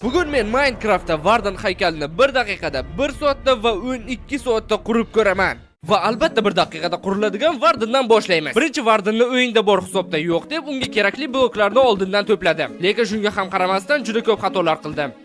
Bugun men Minecraftda Vardan haykalini 1 daqiqada, 1 soatda va 12 soatda qurib ko'raman. Va albatta 1 daqiqada quriladigan Vardandan boshlaymiz. Birinchi Vardanni o'yinda bor hisobda yo'q deb unga kerakli bloklarni oldindan to'pladim. Lekin shunga ham qaramasdan juda ko'p xatolar qildim.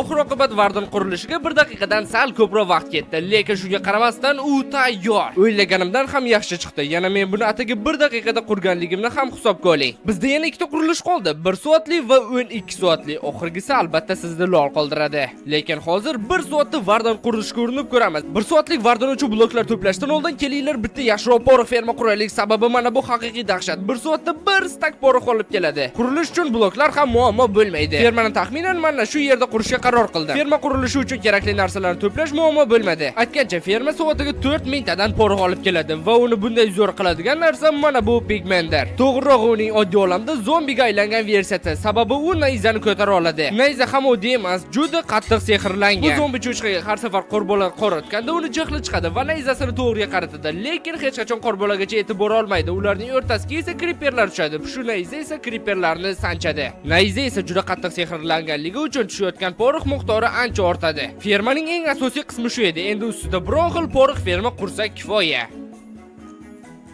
Oxir-oqibat Vardan qurilishiga 1 daqiqadan sal ko'proq vaqt ketdi, lekin shunga qaramasdan u tayyor. O'ylaganimdan ham yaxshi chiqdi. Yana men buni ataga 1 daqiqada qurganligimni ham hisobga oling. Bizda yana ikkita qurilish qoldi, 1 soatli va 12 soatli. Oxirgisi albatta sizni lol qoldiradi. Lekin hozir 1 soatda Vardan qurilishga urinib ko'ramiz. 1 soatlik Vardan uchun bloklar to'plashdan oldin kelinglar bitta yaxshiroq porox ferma quraylik, sababi mana bu haqiqiy dahshat. 1 soatda 1 stak porox olib keladi. Qurilish uchun bloklar ham muammo bo'lmaydi. Fermani taxminan mana shu yerda qurishga qaror qildim. Ferma qurilishi uchun kerakli narsalarni to'plash muammo bo'lmadi. Aytgancha ferma soatiga 4000 tadan porox olib keladi va uni bunday zo'r qiladigan narsa mana bu pigmentdir. To'g'rirog'i uning oddiy olamda zombiga aylangan versiyasi, sababi u nayzani ko'tara oladi. Nayza ham oddiy emas, juda qattiq sehrlangan. Bu zombi cho'chqaga har safar qorbola qo'ratganda uni jahli chiqadi va nayzasini to'g'riga qaratadi, lekin hech qachon qorbolaga yetib bora olmaydi. Ularning o'rtasiga esa kriperlar tushadi. Shu nayza esa kriperlarni sanchadi. Nayza esa juda qattiq sehrlanganligi uchun tushayotgan porox miqdori ancha ortadi. Fermaning eng asosiy qismi shu edi. Endi ustida biron xil porox ferma qursak kifoya.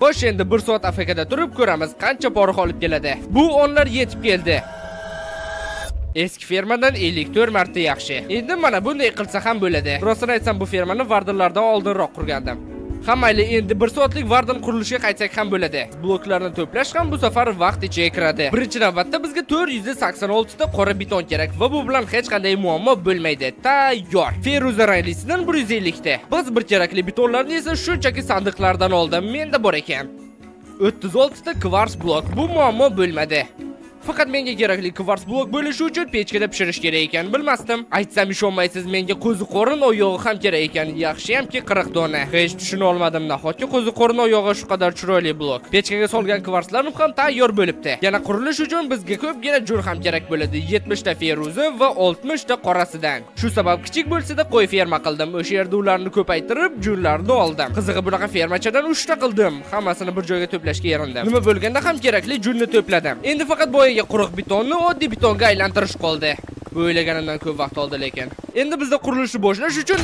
Xo'sh, endi 1 soat AFKda turib ko'ramiz qancha porox olib keladi. Bu onlar yetib keldi. Eski fermadan 54 marta yaxshi. Endi mana bunday qilsa ham bo'ladi. Rostini aytsam, bu fermani Vardanlardan oldinroq qurgandim. Hammayli endi 1 soatlik Vardan qurilishiga qaytsak ham bo'ladi. Bloklarni to'plash ham bu safar vaqt ichiga kiradi. Birinchi navbatda bizga 486 ta qora beton kerak va bu bilan hech qanday muammo bo'lmaydi. Tayyor. Feruza ranglisidan 150 ta. Biz bir kerakli betonlarni esa shunchaki sandiqlardan oldim. Menda bor ekan. 36 ta kvars blok. Bu muammo bo'lmadi. Faqat menga kerakli kvars blok bo'lishi uchun pechkada pishirish kerak ekan. Bilmasdim. Aytsam ishonmaysiz, menga qo'zi qo'rin oyog'i ham kerak ekan. Yaxshiyamki 40 dona. Hech tushuna olmadim, nahotki qo'zi qo'rin oyog'i shu qadar chiroyli blok. Pechkaga solgan kvarslarim ham tayyor bo'libdi. Yana qurilish uchun bizga ko'pgina jur ham kerak bo'ladi. 70 ta feruza va 60 ta qorasidan. Shu sabab kichik bo'lsa-da qo'y ferma qildim. O'sha yerda ularni ko'paytirib, jurlarni oldim. Qizig'i bunaqa fermachadan 3 ta qildim. Hammasini bir joyga to'plashga erindim. Nima bo'lganda ham kerakli jurni to'pladim. Endi faqat boyaga quruq betonni oddiy betonga aylantirish qoldi. O'ylaganimdan ko'p vaqt oldi lekin. Endi bizda qurilishni boshlash uchun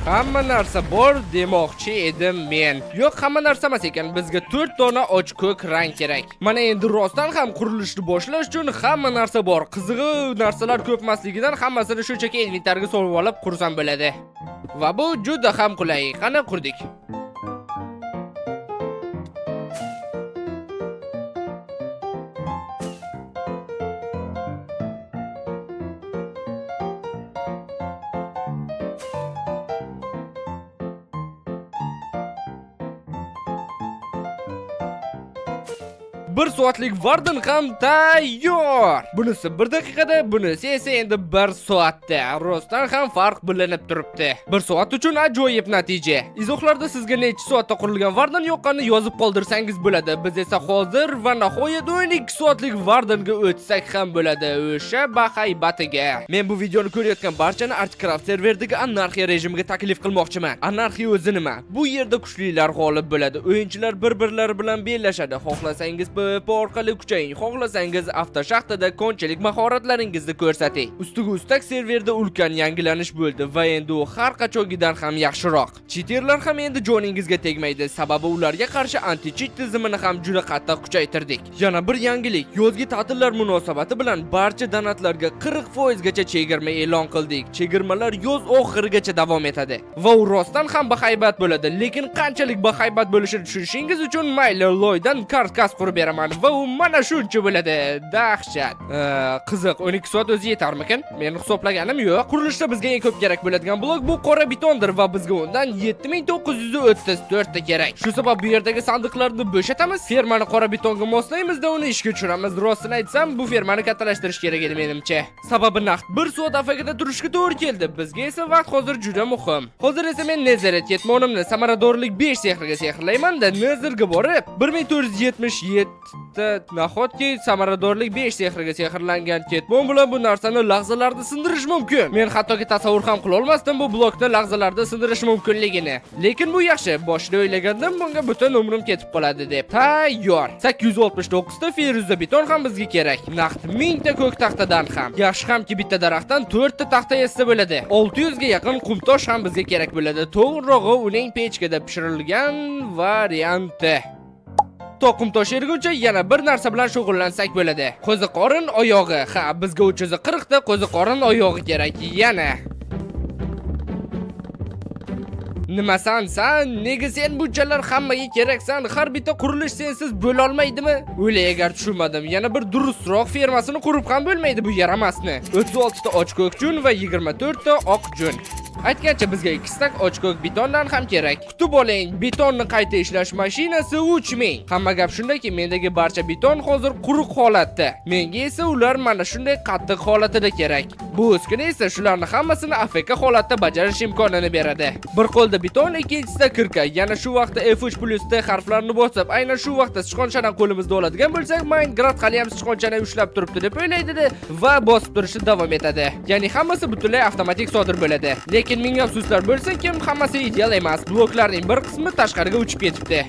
hamma narsa bor demoqchi edim men. Yo'q, hamma narsa emas ekan. Bizga 4 dona ochko'k rang kerak. Mana endi rostdan ham qurilishni boshlash uchun hamma narsa bor. Qizig'i narsalar ko'p emasligidan hammasini shunchaki inventarga solib olib qursam bo'ladi. Va bu juda ham qulay. Qani qurdik. Bir soatlik Vardan ham tayyor. Bunisi 1 daqiqada, bunisi esa endi 1 soatda. Rostdan ham farq bilinib turibdi. 1 soat uchun ajoyib natija. Izohlarda sizga necha soatda qurilgan Vardan yoqqanini yozib qoldirsangiz bo'ladi. Biz esa hozir va nihoyat 12 soatlik Vardanga o'tsak ham bo'ladi. O'sha bahaybatiga. Men bu videoni ko'rayotgan barchani Artcraft serverdagi anarxiya rejimiga taklif qilmoqchiman. Anarxiya o'zi nima? Bu yerda kuchlilar g'olib bo'ladi. O'yinchilar bir-birlari bilan bellashadi. Xohlasangiz orqali kuchaying, xohlasangiz avtoshaxtada konchilik mahoratlaringizni ko'rsating. Ustiga ustak serverda ulkan yangilanish bo'ldi va endi u har qachongidan ham yaxshiroq. Cheaterlar ham endi joningizga tegmaydi, sababi ularga qarshi anti-cheat tizimini ham juda qattiq kuchaytirdik. Yana bir yangilik, yozgi ta'tillar munosabati bilan barcha donatlarga 40% gacha chegirma e'lon qildik. Chegirmalar yoz oxirigacha davom etadi va u rostdan ham bahaybat bo'ladi, lekin qanchalik bahaybat bo'lishini tushunishingiz uchun mayli loydan karkas qurib beraman va u mana shuncha bo'ladi. Dahshat. Qiziq, 12 soat o'zi yetarmikin? Men hisoblaganim yo'q. Qurilishda bizga eng ko'p kerak bo'ladigan blok bu qora betondir va bizga undan 7934 ta kerak. Shu sabab bu yerdagi sandiqlarni bo'shatamiz, fermani qora betonga moslaymizda uni ishga tushiramiz. Rostini aytsam, bu fermani kattalashtirish kerak edi menimcha. Sababi naqd 1 soat AFKda turishga to'g'ri keldi. Bizga esa vaqt hozir juda muhim. Hozir esa men Nezaret yetmonimni samaradorlik 5 sehriga sehrlayman-da, Nezerga borib 1477 nahotki samaradorlik 5 sehriga sehrlangan ketmon bilan bu narsani lahzalarda sindirish mumkin. Men hattoki tasavvur ham qila olmasdim bu blokni lahzalarda sindirish mumkinligini. Lekin bu yaxshi. Boshida o'ylagandim bunga butun umrim ketib qoladi deb. Tayyor. 869 ta feruza beton ham bizga kerak. Naqd 1000 ta ko'k taxtadan ham. Yaxshi hamki bitta daraxtdan 4 ta taxta yesa bo'ladi. 600 ga yaqin qumtosh ham bizga kerak bo'ladi. To'g'rirog'i uning pechkada pishirilgan varianti. To'qim tosh erguncha yana bir narsa bilan shug'ullansak bo'ladi. Qo'ziqorin oyog'i. Ha, bizga 340 ta qo'ziqorin oyog'i kerak. Yana. Nimasan sen? Nega sen bunchalar hammaga keraksan? Har bitta qurilish sensiz bo'la olmaydimi? O'ylay agar tushunmadim. Yana bir durustroq fermasini qurib ham bo'lmaydi bu yaramasni. 36 ta ochko'k jun va 24 ta oq jun. Aytgancha bizga 2 stak ochko'k betondan ham kerak. Kutib oling, betonni qayta ishlash mashinasi 3000. Hamma gap shundaki, mendagi barcha beton hozir quruq holatda. Menga esa ular mana shunday qattiq holatida kerak. Bu uskuna esa shularni hammasini AFK holatda bajarish imkonini beradi. Bir qo'lda beton, ikkinchisida kirka. Yana shu vaqtda F3+T harflarini bosib, aynan shu vaqtda sichqonchadan qo'limizda oladigan bo'lsak, Minecraft hali ham sichqonchani ushlab turibdi deb o'ylaydi va bosib turishni davom etadi. Ya'ni hammasi butunlay avtomatik sodir bo'ladi. Lekin ming afsuslar bo'lsin-kim, hammasi ideal emas. Bloklarning bir qismi tashqariga uchib ketibdi.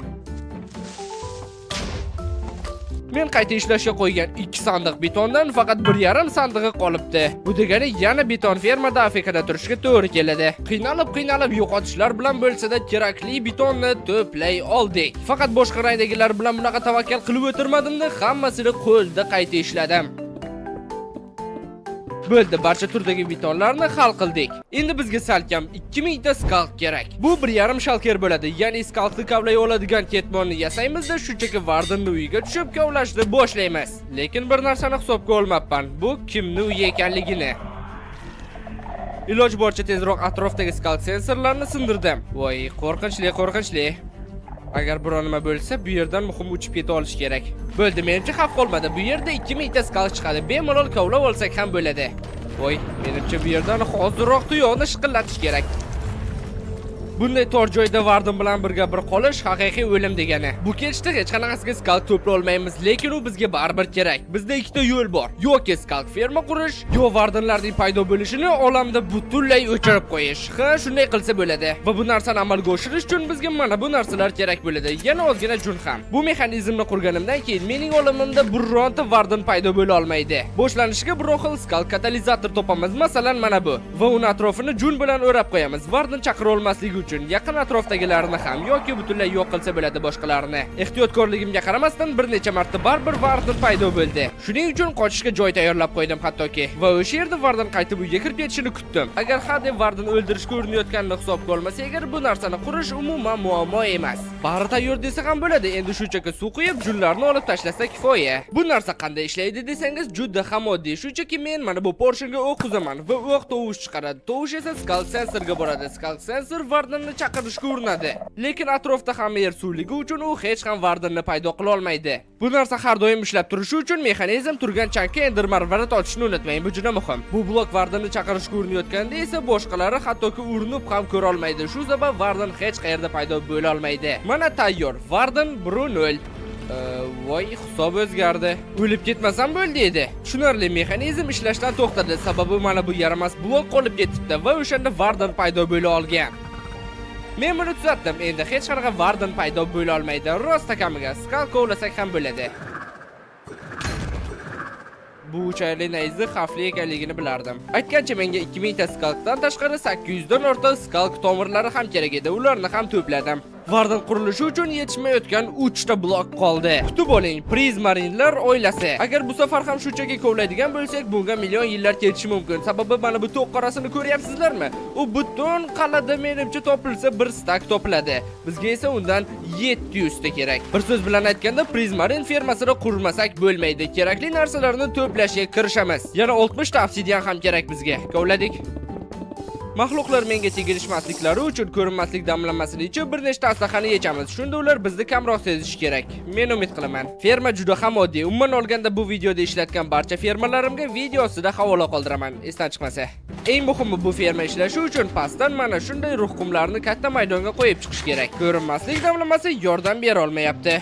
Men qayta ishlashga qo'ygan 2 sandiq betondan faqat 1,5 sandig'i qolibdi. Bu degani yana beton fermada AFKda turishga to'g'ri keladi. Qiynalib yo'qotishlar bilan bo'lsa-da kerakli betonni to'play oldik. Faqat boshqa rangdagilar bilan bunaqa tavakkal qilib o'tirmadim-da, hammasini qo'lda qayta ishladim. Bo'ldi, barcha turdagi betonlarni hal qildik. Endi bizga salkam 2000 ta skalk kerak. Bu 1,5 shalker bo'ladi. Ya'ni skalkni kavlay oladigan ketmonni yasaymiz-da, shunchaki Vardinning uyiga tushib kavlashni boshlaymiz. Lekin bir narsani hisobga olmabman. Bu kimning uyi ekanligini. Iloj boricha tezroq atrofdagi skalk sensorlarini sindirdim. Voy, qo'rqinchli. Agar biror nima bo'lsa, bu yerdan muhim uchib keta olish kerak. Bo'ldi, menimcha xavf qolmadi. Bu yerda 2000 ta skalk chiqadi. Bemalol kavlab olsak ham bo'ladi. Voy, menimcha bu yerdan hozirroq tuyoqni shiqillatish kerak. Bunday tor joyda Vardin bilan birga bir qolish haqiqiy o'lim degani. Bu ketishda hech qanaqasiga skalk to'pla olmaymiz, lekin u bizga baribir kerak. Bizda ikkita yo'l bor. Yoki skalk ferma qurish, yo Vardinlarning paydo bo'lishini olamda butunlay o'chirib qo'yish. Ha, shunday qilsa bo'ladi. Va bu narsani amalga oshirish uchun bizga mana bu narsalar kerak bo'ladi. Yana ozgina jun ham. Bu mexanizmni qurganimdan keyin mening olamimda birorta Vardin paydo bo'la olmaydi. Boshlanishiga bir xil skalk katalizator topamiz, masalan mana bu. Va uni atrofini jun bilan o'rab qo'yamiz. Vardin chaqira olmasligi uchun yaqin atrofdagilarni ham yoki butunlay yo'q qilsa bo'ladi boshqalarni. Ehtiyotkorligimga qaramasdan bir necha marta baribir Vardin paydo bo'ldi. Shuning uchun qochishga joy tayyorlab qo'ydim hattoki. Va o'sha yerda Vardin qaytib uyga kirib ketishini kutdim. Agar hadeb Vardin o'ldirishga urinayotganini hisobga olmasa, agar bu narsani qurish umuman muammo emas. Bari tayyor desa ham bo'ladi. Endi shunchaki suv quyib, junlarni olib tashlasa kifoya. Bu narsa qanday ishlaydi desangiz, juda ham oddiy. Shunchaki men mana bu portionga o'q uzaman va o'q tovush chiqaradi. Tovush esa skalk sensorga boradi. Skalk sensor Vardinni chaqirishga urinadi. Lekin atrofda hamma yer suvligi uchun u hech ham Vardinni paydo qila olmaydi. Bu narsa har doim ishlab turishi uchun mexanizm turgan chankka ender marvarid ochishni unutmang. Bu juda muhim. Bu blok Vardinni chaqirishga urinayotganda esa boshqalari hattoki urinib ham ko'ra olmaydi. Shu sabab Vardin hech qayerda paydo bo'la olmaydi. Mana tayyor. Vardin 1-0. Voy, hisob o'zgardi. O'lib ketmasam bo'ldi edi. Tushunarli, mexanizm ishlashdan to'xtadi. Sababi mana bu yaramas blok qolib ketibdi va o'shanda Vardin paydo bo'la olgan. Men buni tuzatdim. Endi hech qanaqa Vardin paydo bo'la olmaydi. Rosta kamiga skalk kovlasak ham bo'ladi. Bu uchayli nayzi xavfli ekanligini bilardim. Aytgancha menga 2000 ta skalkdan tashqari 800 dan ortiq skalk tomirlari ham kerak edi. Ularni ham to'pladim. Vardin qurilishi uchun yetishmayotgan 3 ta blok qoldi. Kutib oling, Prizmarinlar oilasi. Agar bu safar ham shunchaki kovlaydigan bo'lsak, bunga million yillar ketishi mumkin. Sababi mana bu to'q qorasini ko'ryapsizlarmi? U butun qalada menimcha topilsa bir stak topiladi. Bizga esa undan 700 ta kerak. Bir so'z bilan aytganda, Prizmarin fermasini qurmasak bo'lmaydi. Kerakli narsalarni to'plashga kirishamiz. Yana 60 ta obsidian ham kerak bizga. Kovladik. Mahluqlar menga tegishmasliklari uchun ko'rinmaslik damlanmasini ichib bir nechta aslahani yechamiz. Shunda ular bizni kamroq sezishi kerak. Men umid qilaman. Ferma juda ham oddiy. Umuman olganda bu videoda ishlatgan barcha fermalarimga video ostida havola qoldiraman, esdan chiqmasa. Eng muhimi bu ferma ishlashi uchun pastdan mana shunday ruh qumlarni katta maydonga qo'yib chiqish kerak. Ko'rinmaslik damlamasi yordam bera olmayapti.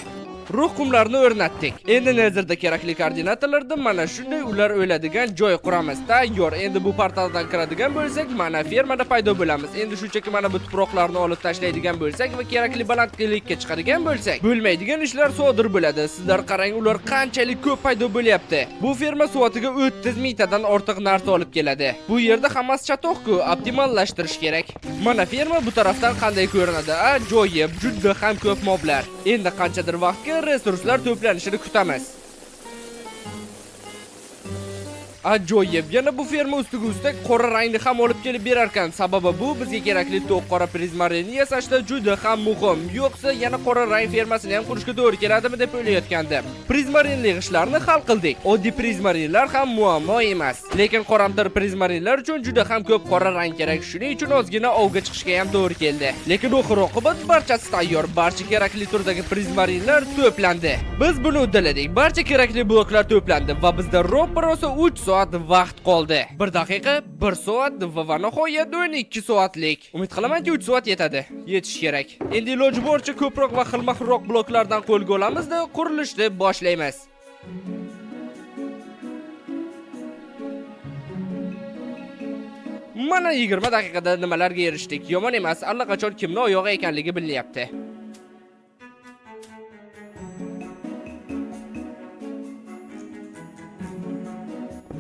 Ruh qumlarini o'rnatdik. Endi nazarda kerakli koordinatlardan mana shunday ular o'ladigan joy quramiz. Tayyor. Endi bu portaldan kiradigan bo'lsak, mana fermada paydo bo'lamiz. Endi shunchaki mana bu tuproqlarni olib tashlaydigan bo'lsak va kerakli balandlikka chiqadigan bo'lsak, bo'lmaydigan ishlar sodir bo'ladi. Sizlar qarang, ular qanchalik ko'p paydo bo'lyapti. Bu ferma soatiga 30 mingtadan ortiq narsa olib keladi. Bu yerda hammasi chatoq-ku, optimallashtirish kerak. Mana ferma bu tarafdan qanday ko'rinadi? Ajoyib, juda ham ko'p moblar. Endi qanchadir vaqtga resurslar to'planishini kutamiz. Ajoyib, yana bu ferma ustiga ustak qora rangni ham olib kelib berar ekan. Sababi bu bizga kerakli to'q qora prizmarini yasashda juda ham muhim. Yo'qsa yana qora rang fermasini ham qurishga to'g'ri keladimi deb o'ylayotgandim. Prizmarinli ishlarni hal qildik. Oddiy prizmarinlar ham muammo emas. Lekin qoramtir prizmarinlar uchun juda ham ko'p qora rang kerak. Shuning uchun ozgina ovga chiqishga ham to'g'ri keldi. Lekin oxir-oqibat barchasi tayyor. Barcha kerakli turdagi prizmarinlar to'plandi. Biz buni uddaladik. Barcha kerakli bloklar to'plandi va bizda ro'paraso 3 soat vaqt qoldi. 1 daqiqa, 1 soat va nihoyat 12 soatlik. Umid qilamanki 3 soat yetadi. Yetish kerak. Endi iloji boricha ko'proq va xilma-xilroq bloklardan qo'lga olamizda qurilishni boshlaymiz. Mana 20 daqiqada nimalarga erishdik. Yomon emas, allaqachon kimning oyog'i ekanligi bilinyapti.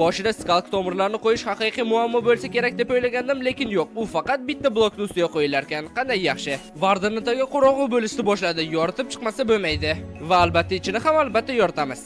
Boshida skalk tomirlarni qo'yish haqiqiy muammo bo'lsa kerak deb o'ylagandim, lekin yo'q. U faqat bitta blokni ustiga qo'yilar ekan. Qanday yaxshi. Vardirni tagiga qorong'u bo'lishni boshladi. Yoritib chiqmasa bo'lmaydi. Va albatta ichini ham albatta yoritamiz.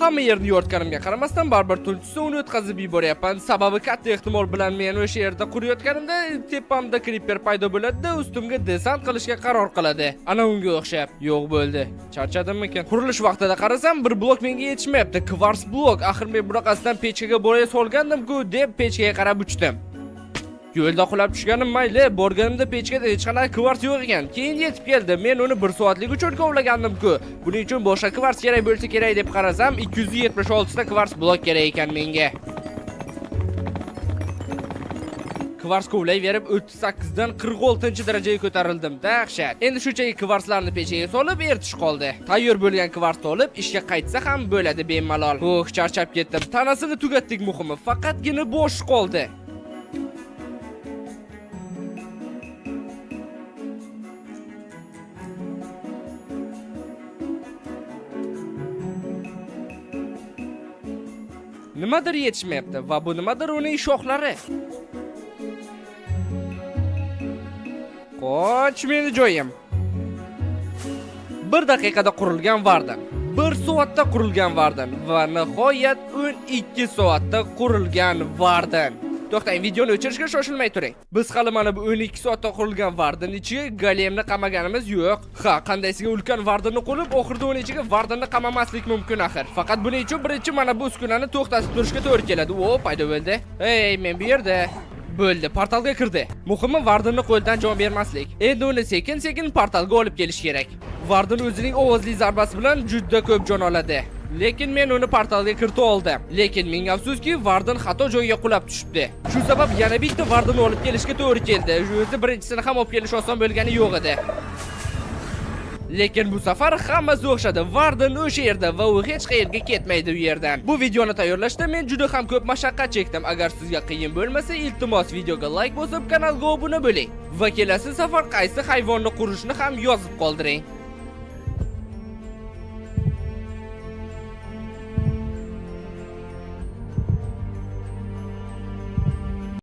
Hamma yerni yoritganimga qaramasdan baribir tunchisi uni o'tkazib yuboryapman. Sababi katta ehtimol bilan men o'sha yerda qurayotganimda tepamda creeper paydo bo'ladi-da, ustimga desant qilishga qaror qiladi. Ana unga o'xshab. Yo'q bo'ldi. Charchadimmikin? Qurilish vaqtida qarasam, bir blok menga yetishmayapti. Kvars blok. Axir men bunaqasidan pechkaga boya solgandim-ku deb pechkaga qarab uchdim. Yo'lda qulab tushganim mayli, borganimda pechkada hech qanday kvars yo'q ekan. Keyin yetib keldi. Men uni 1 soatlik uchun kovlagandim-ku. Buning uchun boshqa kvars kerak bo'lsa kerak deb qarasam, 276 ta kvars blok kerak ekan menga. Kvars kovlayverib 38 dan 46 darajaga ko'tarildim. Dahshat. Endi shunchaki kvarslarni pechkaga solib eritish qoldi. Tayyor bo'lgan kvarsni olib ishga qaytsa ham bo'ladi bemalol. Charchab ketdim. Tanasini tugatdik muhimi. Faqatgina bosh qoldi. Nimadir yetishmayapti va bu nimadir uning shoxlari. Qoch meni joyim. 1 daqiqada qurilgan vardan, 1 soatda qurilgan vardan va nihoyat 12 soatda qurilgan vardan. To'xtang, videoni o'chirishga shoshilmay turing. Biz hali mana bu 12 soatda qurilgan vardan ichiga golemni qamaganimiz yo'q. Ha, qandaysiga ulkan vardanni qo'lib, oxirida uning ichiga vardanni qamamaslik mumkin axir. Faqat buning uchun birinchi mana bu uskunani to'xtatib turishga to'g'ri keladi. Paydo bo'ldi. Hey, men bu yerda. Bo'ldi, portalga kirdi. Muhimi vardanni qo'ldan jon bermaslik. Endi uni sekin-sekin portalga olib kelish kerak. Vardan o'zining ovozli zarbasi bilan juda ko'p jon oladi. Lekin men uni portalga kiritib oldim. Lekin ming afsuski, vardan xato joyga qulab tushibdi. Shu sabab yana bitta vardanni olib kelishga to'g'ri keldi. O'zi birinchisini ham olib kelish oson bo'lgani yo'q edi. Lekin bu safar hammasi o'xshadi. Vardan o'sha yerda va u hech qayerga ketmaydi u yerdan. Bu videoni tayyorlashda men juda ham ko'p mashaqqat chekdim. Agar sizga qiyin bo'lmasa, iltimos videoga like bosib, kanalga obuna bo'ling va kelasi safar qaysi hayvonni qurishni ham yozib qoldiring.